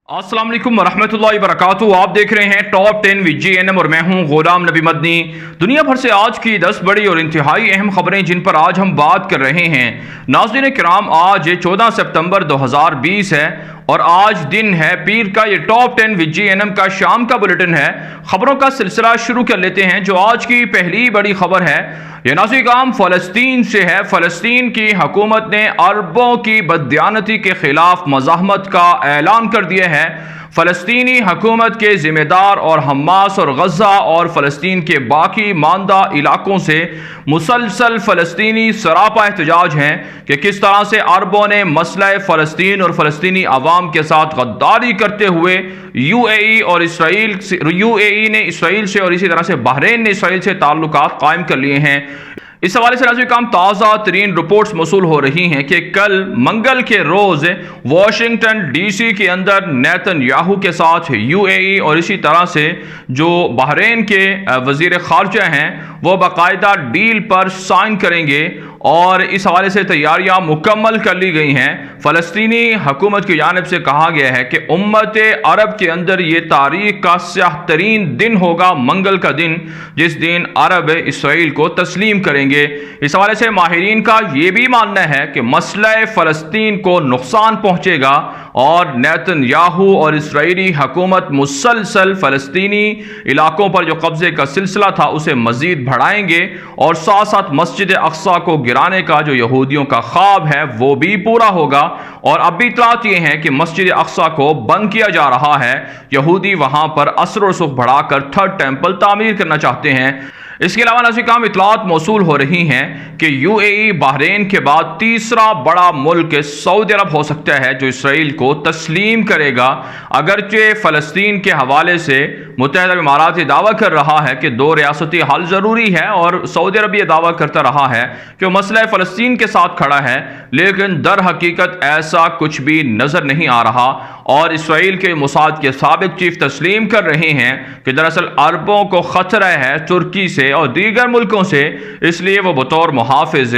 अस्सलाम वालेकुम वरहमतुल्लाहि वबरकातुहू। आप देख रहे हैं टॉप 10 विद JNM और मैं हूं गुलाम नबी मदनी। दुनिया भर से आज की 10 बड़ी और इंतहाई अहम खबरें जिन पर आज हम बात कर रहे हैं। नाज़रीन किराम, आज 14 सितंबर 2020 है और आज दिन है पीर का। ये टॉप 10 विद JNM का शाम का बुलेटिन है। खबरों का सिलसिला शुरू कर लेते हैं। जो आज की पहली बड़ी खबर है ये नाज़रीन किराम फ़लस्तीन से है। फ़लस्तीन की हुकूमत ने अरबों की बददियानती के खिलाफ मज़ाहमत का ऐलान कर दिया है। फ़लस्तीनी हुकूमत के ज़िम्मेदार और हमास और गज़ा और फ़लस्तीन के बाकी मानदा इलाकों से मुसलसल फ़लस्तीनी सरापा एहतजाज हैं कि किस तरह से अरबों ने मसला फ़लस्तीन और फ़लस्तीनी अवाम के साथ गद्दारी करते हुए UAE ने इसराइल से और इसी तरह से बहरीन ने इसराइल से ताल्लुकात कायम कर लिए हैं। इस हवाले से नाज़रीन काम ताज़ा तरीन रिपोर्ट्स मौसूल हो रही हैं कि कल मंगल के रोज़ वाशिंगटन DC के अंदर नेतन्याहू के साथ UAE और इसी तरह से जो बहरीन के वज़ीर ख़ारजा हैं वो बाकायदा डील पर साइन करेंगे और इस हवाले से तैयारियां मुकम्मल कर ली गई हैं। फ़लस्तीनी हुकूमत की जानिब से कहा गया है कि उम्मत अरब के अंदर ये तारीख का स्याह तरीन दिन होगा, मंगल का दिन, जिस दिन अरब इसराइल को तस्लीम करेंगे। इस हवाले से माहिरीन का ये भी मानना है कि मसला फ़लस्तीन को नुकसान पहुँचेगा और नेतन्याहू और इसराइली हुकूमत मुसलसल फ़लस्तीनी इलाकों पर जो कब्ज़े का सिलसिला था उसे मज़ीद बढ़ाएंगे और साथ साथ मस्जिद अक्सा को गिराने का जो यहूदियों का ख्वाब है वो भी पूरा होगा। और अब भी इत्तलात ये हैं कि मस्जिद अक्सा को बंद किया जा रहा है। यहूदी वहां पर असर और सुख बढ़ाकर थर्ड टेंपल तामीर करना चाहते हैं। इसके अलावा नाज़रीन काम इत्तलात मौसूल हो रही हैं कि UAE बहरीन के बाद तीसरा बड़ा मुल्क सऊदी अरब हो सकता है जो इसराइल को तस्लीम करेगा। अगरचे फ़लस्तीन के हवाले से मुत्तहिदा अरब इमारात ये दावा कर रहा है कि दो रियासती हल ज़रूरी है और सऊदी अरब ये दावा करता रहा है कि मसला फ़लस्तीन के साथ खड़ा है, लेकिन दर हकीकत ऐसा कुछ भी नज़र नहीं आ रहा। और इसराइल के मोसाद के साबिक चीफ तस्लीम कर रहे हैं कि दरअसल अरबों को ख़तरा है तुर्की से और दीगर मुल्कों से, इसलिए वो बतौर मुहाफ़िज़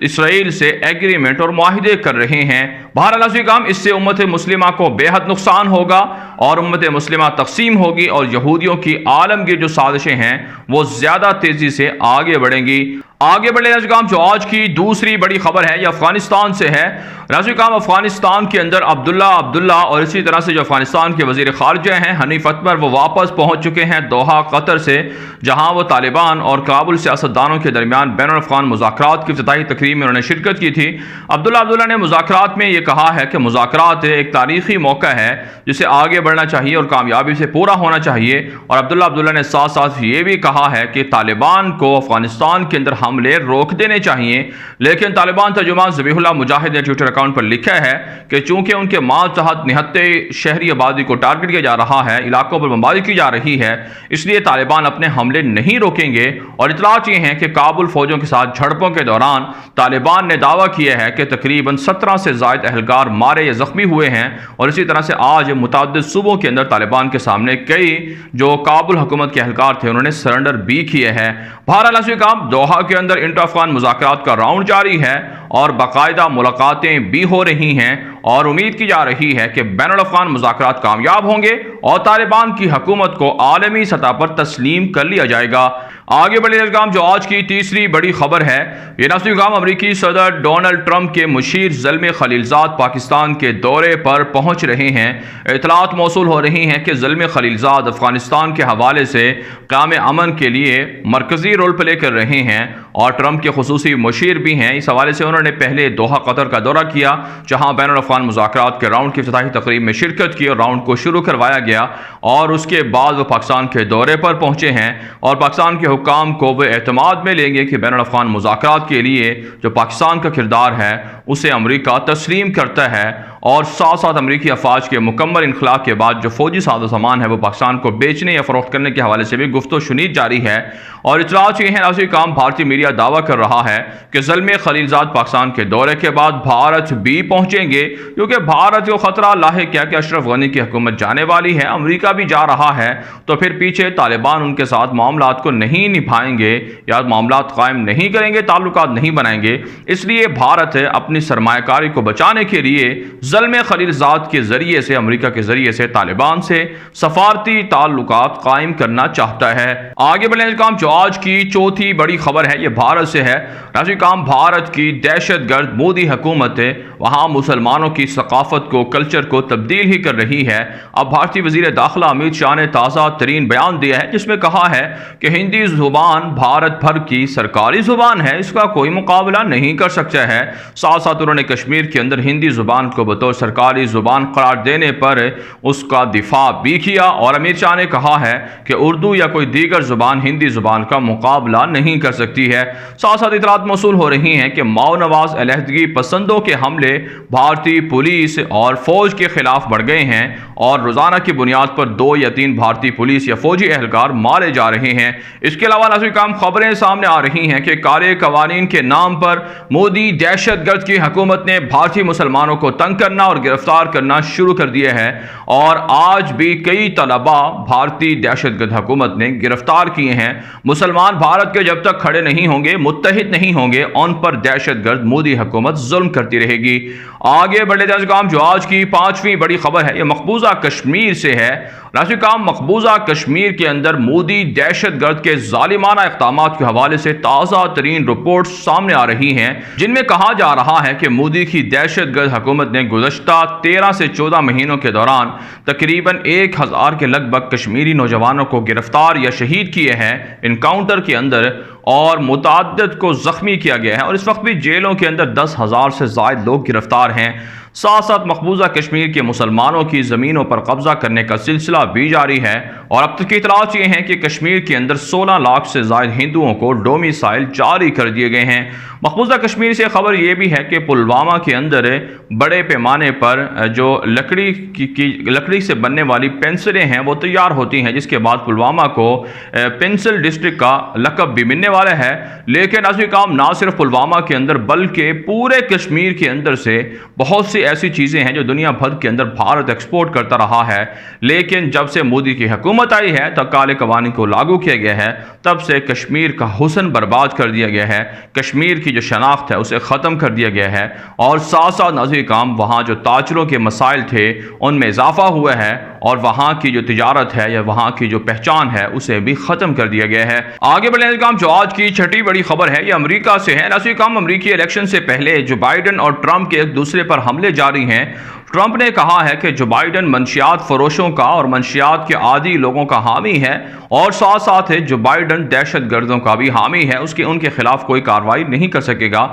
इसराइल से एग्रीमेंट और मुआहिदे कर रहे हैं। बहरहाल काम इससे उम्मत मुस्लिमा को बेहद नुकसान होगा और उम्मत मुस्लिमा तकसीम होगी और यहूदियों की आलमगीर जो साजिशें हैं वो ज़्यादा तेज़ी से आगे बढ़ेंगी। आगे बढ़े नाज़रीन, जो आज की दूसरी बड़ी खबर है यह अफगानिस्तान से है। नाज़रीन, अफगानिस्तान के अंदर अब्दुल्ला और इसी तरह से जो अफगानिस्तान के वज़ीर ख़ारजा हैं हनीफ अतमर वो वापस पहुँच चुके हैं दोहा कतर से, जहाँ वो तालिबान और काबुल सियासतदानों के दरमियान बैनुल अफ़गान मुज़ाकरात की इफ्तिताही तकरीब में उन्होंने शिरकत की थी। अब्दुल्ला ने मुज़ाकरात में ये कहा है कि मुज़ाकरात एक तारीख़ी मौका है जिसे आगे बढ़ना चाहिए और कामयाबी से पूरा होना चाहिए। और अब्दुल्ला ने साथ साथ ये भी कहा है कि तालिबान को अफगानिस्तान के अंदर हमले रोक देने चाहिए। लेकिन तालिबान तर्जुमान ज़बीहुल्लाह मुजाहिद ने ट्विटर अकाउंट पर लिखा है कि चूंकि उनके मातहत निहत्ते शहरी आबादी को टारगेट किया जा रहा है, इलाकों पर बमबारी की जा रही है, इसलिए तालिबान अपने हमले नहीं रोकेंगे। और इतलात ये हैं कि काबुल फौजों के साथ झड़पों के दौरान तालिबान ने दावा किया है कि तकरीबन 17 से ज़ायद अहलकार मारे या ज़ख्मी हुए हैं। और इसी तरह से आज मुतअद्दिद सूबों के अंदर तालिबान के सामने कई जो काबुल हुकूमत के अहलकार थे उन्होंने सरेंडर भी किए हैं। बहरहाल काम दोहा के अंदर इंटर अफगान मुज़ाकरात का राउंड जारी है और बाकायदा मुलाकातें भी हो रही हैं और उम्मीद की जा रही है कि बैनुल अफ़गान मुज़ाकरात कामयाब होंगे और तालिबान की हुकूमत को आलमी सतह पर तस्लीम कर लिया जाएगा। आगे बढ़े नाज़रीन, जो आज की तीसरी बड़ी खबर है ये नाज़रीन अमरीकी सदर डोनाल्ड ट्रंप के मुशीर ज़ल्मे खलीलज़ाद पाकिस्तान के दौरे पर पहुँच रहे हैं। इतलात मौसूल हो रही हैं कि ज़ल्मे खलीलज़ाद अफ़गानिस्तान के हवाले से क़याम अमन के लिए मरकज़ी रोल प्ले कर रहे हैं और ट्रंप के खुसूसी मुशीर भी हैं। इस हवाले से उन्होंने पहले दोहा कतर का दौरा किया जहाँ बैनुल अफ़गान मुज़ाकरात के राउंड की इफ्तिताही तकरीब में शिरकत की और राउंड को शुरू करवाया गया और उसके बाद वो पाकिस्तान के दौरे पर पहुँचे हैं और पाकिस्तान के हुक्काम को वे एतमाद में लेंगे कि बैनुल अफ़गान मुज़ाकरात के लिए जो पाकिस्तान का किरदार है उसे अमरीका तस्लीम करता है। और साथ साथ अमरीकी अफवाज के मुकम्मल इनखला के बाद जो फौजी साजो सामान है वो पाकिस्तान को बेचने या फ़रोख्त करने के हवाले से भी गुफ्तो शुनीद जारी है। और इतलात ये है नाज़रीन काम भारतीय मीडिया दावा कर रहा है कि ज़ल्मे खलीलज़ाद पाकिस्तान के दौरे के बाद भारत भी पहुँचेंगे क्योंकि भारत को ख़तरा लाहिक है कि अशरफ गनी की हुकूमत जाने वाली है। अमरीका किया भी जा रहा है तो फिर पीछे तालिबान उनके साथ मामलात को नहीं निभाएंगे या मामलात कायम नहीं करेंगे, ताल्लुकात नहीं बनाएंगे। इसलिए भारत अपनी सरमायाकारी को बचाने के लिए ज़ल्म खलीलजाद के ज़रिए से, अमेरिका के ज़रिए से तालिबान से सफारती ताल्लुकात कायम करना चाहता है। आगे बढ़ने काम जो आज की चौथी बड़ी खबर है, ये भारत से है। राष्ट्रीय काम भारत की दहशतगर्द मोदी हुकूमत वहाँ मुसलमानों की सकाफत को, कल्चर को तब्दील ही कर रही है। अब भारतीय वज़ीर दाखिला अमित शाह ने ताज़ा तरीन बयान दिया है जिसमें कहा है कि हिंदी ज़ुबान भारत भर की सरकारी ज़ुबान है, इसका कोई मुकाबला नहीं कर सकता है। साथ साथ उन्होंने कश्मीर के अंदर हिंदी ज़ुबान को बतौर सरकारी ज़ुबान करार देने पर उसका दिफा भी किया और अमित शाह ने कहा है कि उर्दू या कोई दीगर ज़ुबान हिंदी ज़ुबान का मुकाबला नहीं कर सकती है। साथ साथ इतलात मौसूल हो रही हैं कि माओ नवाज अलहदगी पसंदों के हमले भारतीय पुलिस और फौज के खिलाफ बढ़ गए हैं और रोजाना की बुनियाद पर 2 या 3 भारतीय पुलिस या फौजी एहलकार मारे जा रहे हैं। इसके अलावा नाज़रीन काम खबरें सामने आ रही हैं कि काले कवानीन के नाम पर मोदी दहशतगर्द की हुकूमत ने भारतीय मुसलमानों को तंग करना और गिरफ्तार करना शुरू कर दिया है और आज भी कई तलबा भारतीय दहशतगर्द हुकूमत ने गिरफ्तार किए हैं। मुसलमान भारत के जब तक खड़े नहीं होंगे, मुत्तहिद नहीं होंगे, उन पर दहशतगर्द मोदी हुकूमत जुल्म करती रहेगी। आगे बढ़े काम जो आज की 5वीं बड़ी खबर है, यह मकबूजा कश्मीर से है। राष्ट्रीय काम मकबूजा कश्मीर के अंदर मोदी दहशतगर्द के जालिमाना इक़दामात के हवाले से ताज़ा तरीन रिपोर्ट सामने आ रही हैं जिनमें कहा जा रहा है कि मोदी की दहशतगर्द हुकूमत ने गुज़श्ता 13 से 14 महीनों के दौरान तकरीबन 1000 के लगभग कश्मीरी नौजवानों को गिरफ्तार या शहीद किए हैं इनकाउंटर के अंदर और मुताद्दिद को ज़ख्मी किया गया है और इस वक्त भी जेलों के अंदर 10,000 से ज़ायद लोग गिरफ्तार हैं। साथ साथ मकबूजा कश्मीर के मुसलमानों की ज़मीनों पर कब्जा करने का सिलसिला भी जारी है और अब तक की इतलात ये हैं कि कश्मीर के अंदर 16 लाख से ज़ायद हिंदुओं को डोमिसाइल जारी कर दिए गए हैं। मकबूजा कश्मीर से खबर यह भी है कि पुलवामा के अंदर बड़े पैमाने पर जो लकड़ी से बनने वाली पेंसिलें हैं वो तैयार होती हैं, जिसके बाद पुलवामा को पेंसिल डिस्ट्रिक्ट का लकब भी मिलने वाला है। लेकिन असली काम ना सिर्फ पुलवामा के अंदर बल्कि पूरे कश्मीर के अंदर से बहुत सी ऐसी चीज़ें हैं जो दुनिया भर के अंदर भारत एक्सपोर्ट करता रहा है, लेकिन जब से मोदी की हुकूमत आई है, तब काले कवानीन को लागू किया गया है, तब से कश्मीर का हुस्न बर्बाद कर दिया गया है, कश्मीर की जो शनाख्त है उसे ख़त्म कर दिया गया है और साथ साथ नाज़रीन काम वहाँ जो ताजरों के मसाइल थे उनमें इजाफा हुआ है और वहाँ की जो तिजारत है या वहाँ की जो पहचान है उसे भी ख़त्म कर दिया गया है। आगे बढ़ने काम जो आज की छठी बड़ी खबर है, ये अमेरिका से है। नाज़रीन काम अमेरिकी इलेक्शन से पहले जो बाइडन और ट्रंप के एक दूसरे पर हमले जारी हैं। ट्रंप ने कहा है कि जो बाइडन मंशियात फरोशों का और मंशियात के आदी लोगों का हामी है और साथ साथ है जो बाइडन दहशतगर्दों का भी हामी है, उनके खिलाफ कोई कार्रवाई नहीं कर सकेगा।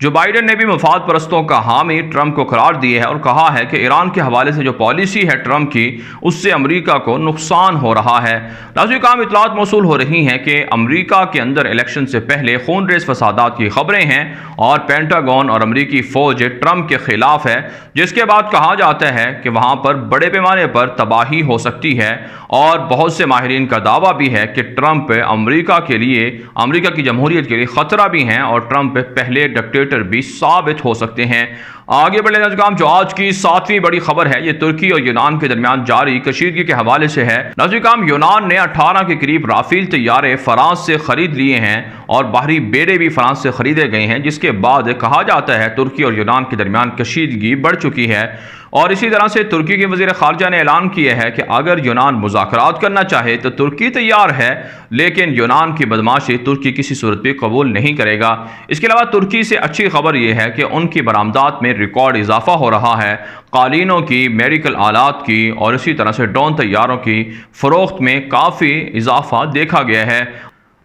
जो बाइडन ने भी मफाद परस्तों का हामी ट्रंप को करार दिए है और कहा है कि ईरान के हवाले से जो पॉलिसी है ट्रंप की, उससे अमेरिका को नुकसान हो रहा है। नाज़रीन काम इतलात मौसूल हो रही हैं कि अमेरिका के अंदर इलेक्शन से पहले खून रेज़ फसादात की खबरें हैं और पेंटागन और अमेरिकी फौज ट्रंप के खिलाफ है, जिसके बाद कहा जाता है कि वहां पर बड़े पैमाने पर तबाही हो सकती है और बहुत से माहिरीन का दावा भी है कि ट्रंप अमेरिका के लिए, अमेरिका की जमहूरियत के लिए खतरा भी हैं और ट्रंप पहले डिक्टेटर भी साबित हो सकते हैं। आगे बढ़े नाज़रीन जो आज की 7वीं बड़ी खबर है, ये तुर्की और यूनान के दरमियान जारी कशीदगी के हवाले से है। नाज़रीन यूनान ने 18 के करीब राफेल तैयारे फ्रांस से खरीद लिए हैं और बाहरी बेड़े भी फ्रांस से खरीदे गए हैं, जिसके बाद कहा जाता है तुर्की और यूनान के दरमियान कशीदगी बढ़ चुकी है। और इसी तरह से तुर्की के वज़ीर ख़ारजा ने ऐलान किया है कि अगर यूनान मुज़ाकरात करना चाहे तो तुर्की तैयार है, लेकिन यूनान की बदमाशी तुर्की किसी सूरत पर कबूल नहीं करेगा। इसके अलावा तुर्की से अच्छी खबर यह है कि उनकी बरामदात में रिकॉर्ड इजाफा हो रहा है, कालीनों की, मेडिकल आलात की और इसी तरह से ड्रोन तैयारों की फ़रोख्त में काफ़ी इजाफा देखा गया है।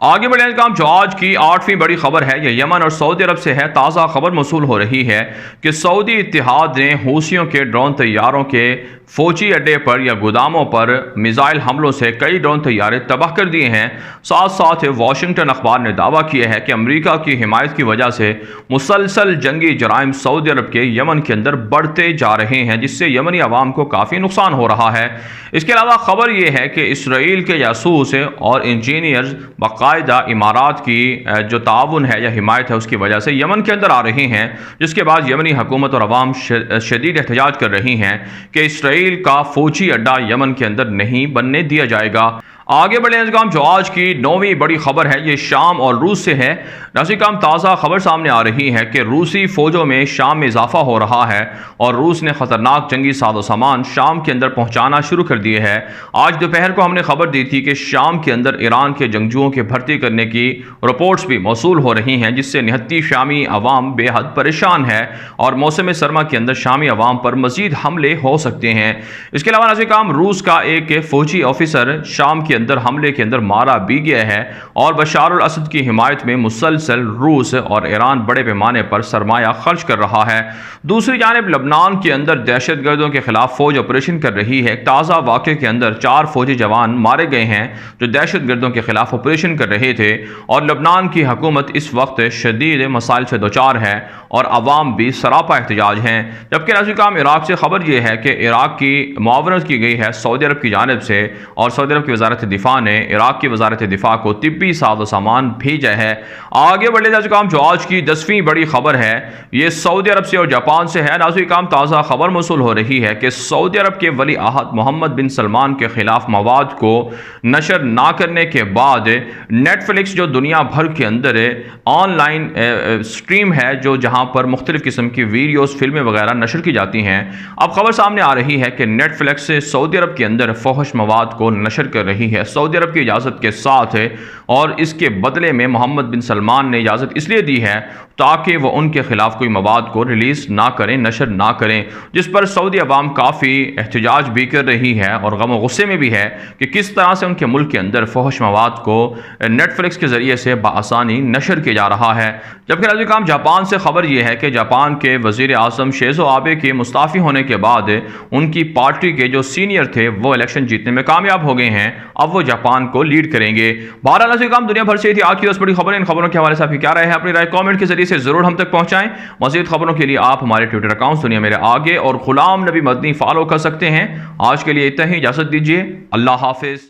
आगे बढ़ने काम जो आज की 8वीं बड़ी खबर है, यह यमन और सऊदी अरब से है। ताज़ा खबर मौसूल हो रही है कि सऊदी इत्तिहाद ने हूसियों के ड्रोन तैयारों के फौजी अड्डे पर या गोदामों पर मिसाइल हमलों से कई ड्रोन तैयारे तबाह कर दिए हैं। साथ साथ वाशिंगटन अखबार ने दावा किया है कि अमेरिका की हिमायत की वजह से मुसलसल जंगी जराइम सऊदी अरब के यमन के अंदर बढ़ते जा रहे हैं, जिससे यमनी अवाम को काफ़ी नुकसान हो रहा है। इसके अलावा खबर यह है कि इसराइल के जासूस और इंजीनियर्स बाकायदा इमारात की जो ताउन है या हिमायत है उसकी वजह से यमन के अंदर आ रही हैं, जिसके बाद यमनी हुकूमत और अवाम शदीद एहतजाज कर रही हैं कि इसराइल का फौजी अड्डा यमन के अंदर नहीं बनने दिया जाएगा। आगे बढ़े नज़ीर जो आज की 9वीं बड़ी खबर है ये शाम और रूस से है। नज़ीर ताज़ा खबर सामने आ रही है कि रूसी फ़ौजों में शाम में इजाफा हो रहा है और रूस ने ख़तरनाक जंगी साजो सामान शाम के अंदर पहुँचाना शुरू कर दिए है। आज दोपहर को हमने खबर दी थी कि शाम के अंदर ईरान के जंगजुओं के भर्ती करने की रिपोर्ट्स भी मौसूल हो रही हैं, जिससे निहत्ती शामी अवाम बेहद परेशान है और मौसम सरमा के अंदर शामी अवाम पर मज़ीद हमले हो सकते हैं। इसके अलावा नज़ीर रूस का एक फ़ौजी ऑफिसर शाम के अंदर हमले के अंदर मारा भी गया है और बशार अल असद की हिमायत में मुसलसल रूस और ईरान बड़े पैमाने पर सरमाया खर्च कर रहा है। दूसरी जानिब लबनान के अंदर दहशतगर्दों के खिलाफ फौज ऑपरेशन कर रही है। ताज़ा वाक़े के अंदर 4 फौजी जवान मारे गए हैं जो दहशतगर्दों के खिलाफ ऑपरेशन कर रहे थे और लबनान की हुकूमत इस वक्त शदीद मसाइल से दोचार है और अवाम भी सरापा एहतजाज हैं। जबकि नज़ीर इराक से खबर यह है कि इराक की मुआवनत की गई है सऊदी अरब की जानिब से और सऊदी अरब की वजारत दिफा ने इराक की वजारत दिफा को तिब्बी साजो सामान भेजा है। आगे बढ़े नज़ीर जो आज की 10वीं बड़ी खबर है ये सऊदी अरब से और जापान से है। नज़ीर ताज़ा खबर मौसूल हो रही है कि सऊदी अरब के वली अहद मोहम्मद बिन सलमान के खिलाफ मवाद को नशर ना करने के बाद नेटफ्लिक्स जो दुनिया भर के अंदर ऑनलाइन स्ट्रीम है जो जहाँ पर मुख्तलिफ किस्म की वीडियोस फिल्में वगैरह नशर की जाती हैं, अब खबर सामने आ रही है कि नेटफ्लिक्स सऊदी अरब के अंदर फहश मवाद को नशर कर रही है सऊदी अरब की इजाज़त के साथ है और इसके बदले में मोहम्मद बिन सलमान ने इजाज़त इसलिए दी है ताकि वह उनके खिलाफ कोई मवाद को रिलीज़ ना करें, नशर ना करें, जिस पर सऊदी अवाम काफ़ी एहतजाज भी कर रही है और गम गुस्से में भी है कि किस तरह से उनके मुल्क के अंदर फहश मवाद को नेटफ्लिक्स के ज़रिए से बआसानी नशर किया जा रहा है। जबकि नज़ीर जापान से खबर यह है कि जापान के वज़ीर आज़म शिंजो आबे के मुस्ताफ़ी होने के बाद उनकी पार्टी के जो सीनियर थे वो इलेक्शन जीतने में कामयाब हो गए हैं, अब वो जापान को लीड करेंगे। बहरहाल नज़ीर दुनिया भर से थी आज की 10 बड़ी खबरें। इन खबरों के हवाले से आपकी क्या राय है? अपनी राय कमेंट के जरिए से जरूर हम तक पहुंचाएं। मज़ीद खबरों के लिए आप हमारे ट्विटर अकाउंट दुनिया मेरे आगे और गुलाम नबी मदनी फॉलो कर सकते हैं। आज के लिए इतना ही, इजाज़त दीजिए। अल्लाह हाफिज़।